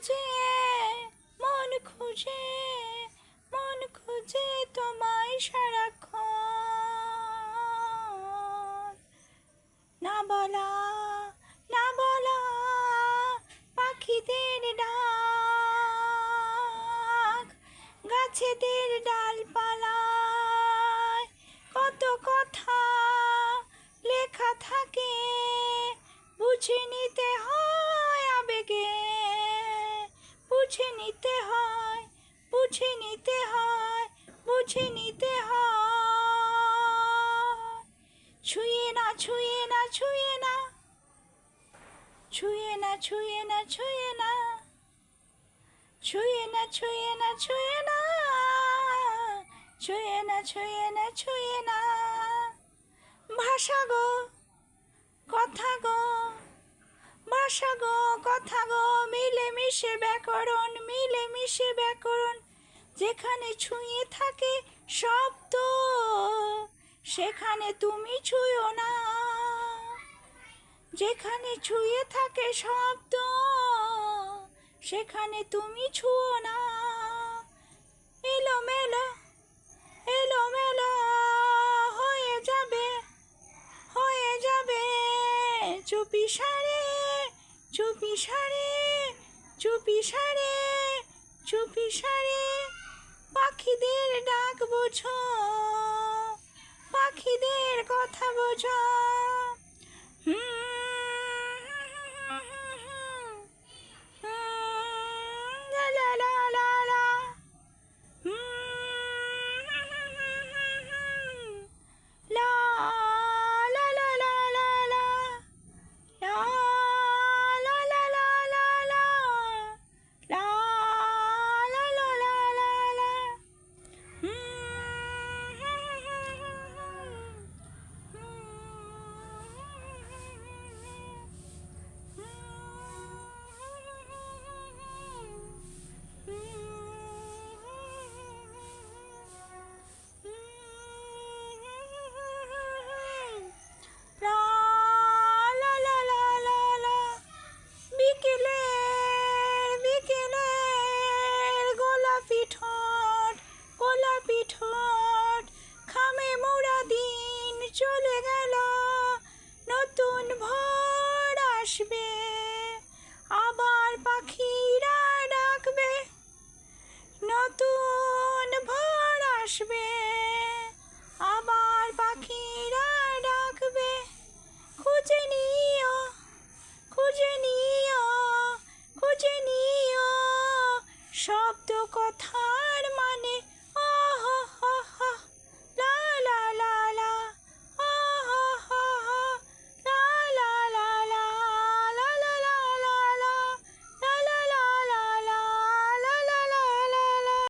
খুঁজে মন খুঁজে মন খুঁজে তোমায় সারাক্ষণ। না বলা না বলা পাখিদের ডাক, গাছেদের ডালপালায় কত কথা লেখা থাকে, বুঝে নিতে হয় আবেগে, বুঝে নিতে হয়, বুঝে নিতে হয়, বুঝে নিতে হয়। ছুঁয়ে না ছুঁয়ে না ছুঁয়ে না ছুঁয়ে না ছুঁয়ে না ছুঁয়ে না ছুঁয়ে না ছুঁয়ে না ছুঁয়ে না ছুঁয়ে না ছুঁয়ে না ছুঁয়ে না। ভাষা গো কথা গো ভাষা গো কথা গো মিলে মিশে ব্যাকরণ, মিলে মিশে ব্যাকরণ। যেখানে ছুঁয়ে থাকে শব্দ সেখানে তুমি ছুঁয়ো না, যেখানে ছুঁয়ে থাকে শব্দ সেখানে তুমি ছুঁয়ো না। এলোমেলো এলোমেলো হয়ে যাবে, হয়ে যাবে চুপি সারে চুপি সারে চুপি সারে চুপি সারে। পাখিদের ডাক বোঝো, পাখিদের কথা বোঝো। লা লা লা লা লা। লা লা লা লা লা লা। লা লা লা লা লা লা। লা লা লা লা লা লা। বিকেলের গোলাপি ঠোঁট, গোলাপি ঠোঁট, খামে মোড়া দিন চলে গেল, নতুন ভোর আসবে, আবার পাখিরা ডাকবে, নতুন ভোর আসবে, আবার পাখিরা ডাকবে। খুঁজে নিও খুঁজে নিও খুঁজে নিও শব্দ কথা।